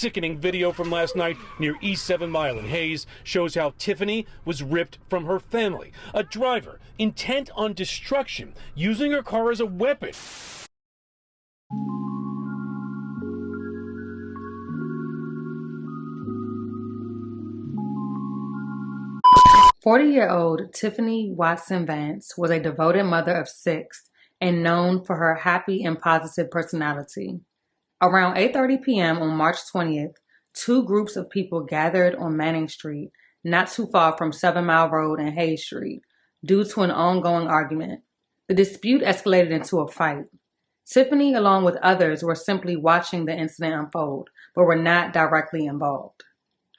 Sickening video from last night near East 7 Mile in Hayes shows how Tiffany was ripped from her family. A driver intent on destruction, using her car as a weapon. 40-year-old Tiffany Watson Vance was a devoted mother of 6 and known for her happy and positive personality. Around 8:30 p.m. on March 20th, 2 groups of people gathered on Manning Street, not too far from 7 Mile Road and Hayes Street, due to an ongoing argument. The dispute escalated into a fight. Tiffany, along with others, were simply watching the incident unfold, but were not directly involved.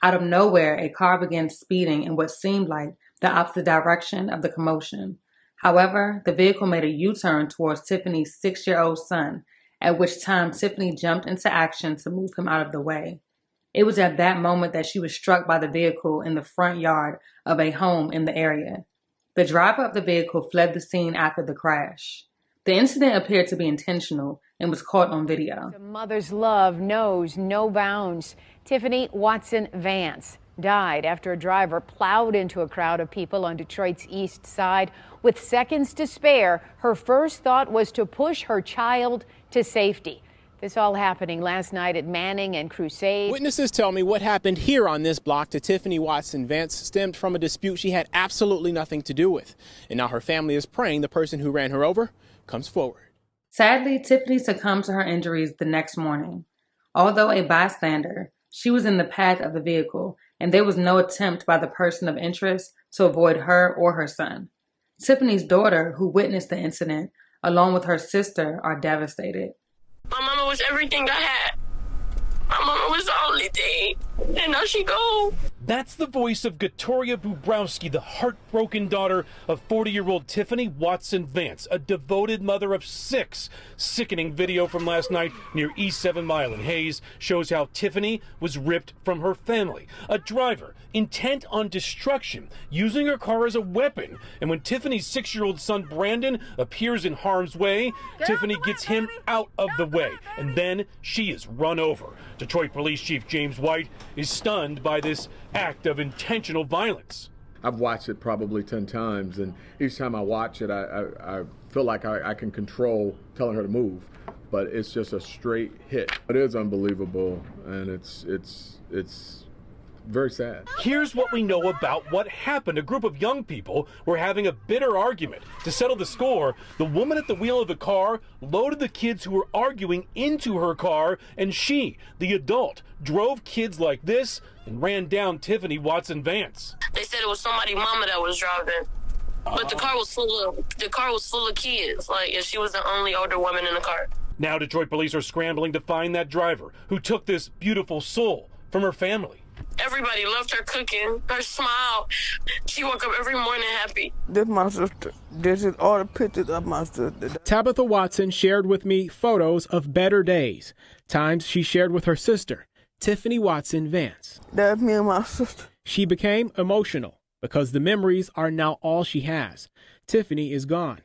Out of nowhere, a car began speeding in what seemed like the opposite direction of the commotion. However, the vehicle made a U-turn towards Tiffany's 6-year-old son, at which time Tiffany jumped into action to move him out of the way. It was at that moment that she was struck by the vehicle in the front yard of a home in the area. The driver of the vehicle fled the scene after the crash. The incident appeared to be intentional and was caught on video. A mother's love knows no bounds. Tiffany Watson Vance died after a driver plowed into a crowd of people on Detroit's east side. With seconds to spare, her first thought was to push her child to safety. This all happening last night at Manning and Crusade. Witnesses tell me what happened here on this block to Tiffany Watson Vance stemmed from a dispute she had absolutely nothing to do with. And now her family is praying the person who ran her over comes forward. Sadly, Tiffany succumbed to her injuries the next morning. Although a bystander, she was in the path of the vehicle, and there was no attempt by the person of interest to avoid her or her son. Tiffany's daughter, who witnessed the incident, along with her sister, are devastated. My mama was everything I had. My mama was the only thing. And now she gone. That's the voice of Gatoria Bubrowski, the heartbroken daughter of 40-year-old Tiffany Watson Vance, a devoted mother of 6. Sickening video from last night near East 7 Mile in Hayes shows how Tiffany was ripped from her family. A driver intent on destruction, using her car as a weapon. And when Tiffany's 6-year-old son Brandon appears in harm's way, Tiffany gets him out of the way, and then she is run over. Detroit Police Chief James White is stunned by this act of intentional violence. I've watched it probably 10 times, and each time I watch it, I feel like I can control telling her to move, but it's just a straight hit. It is unbelievable, and it's very sad. Here's what we know about what happened. A group of young people were having a bitter argument. To settle the score, the woman at the wheel of the car loaded the kids who were arguing into her car, and she, the adult, drove kids like this and ran down Tiffany Watson Vance. They said it was somebody's mama that was driving. But the car was full of kids, and she was the only older woman in the car. Now Detroit police are scrambling to find that driver who took this beautiful soul from her family. Everybody loved her cooking, her smile. She woke up every morning happy. This is my sister. This is all the pictures of my sister. Tabitha Watson shared with me photos of better days, times she shared with her sister, Tiffany Watson Vance. That's me and my sister. She became emotional because the memories are now all she has. Tiffany is gone.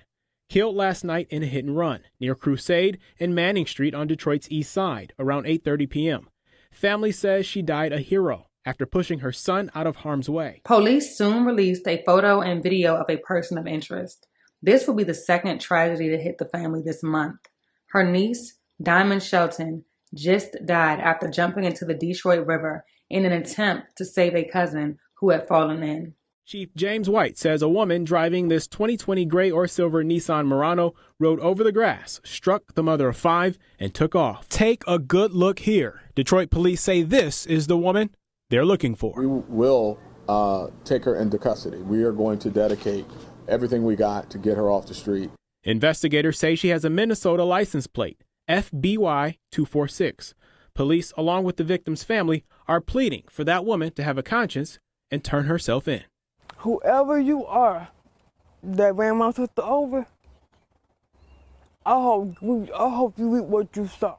Killed last night in a hit and run near Crusade and Manning Street on Detroit's east side around 8:30 p.m. Family says she died a hero after pushing her son out of harm's way. Police soon released a photo and video of a person of interest. This will be the second tragedy to hit the family this month. Her niece, Diamond Shelton, just died after jumping into the Detroit River in an attempt to save a cousin who had fallen in. Chief James White says a woman driving this 2020 gray or silver Nissan Murano rode over the grass, struck the mother of 5, and took off. Take a good look here. Detroit police say this is the woman they're looking for. We will take her into custody. We are going to dedicate everything we got to get her off the street. Investigators say she has a Minnesota license plate, FBY 246. Police, along with the victim's family, are pleading for that woman to have a conscience and turn herself in. Whoever you are that ran my sister over, I hope you read what you saw.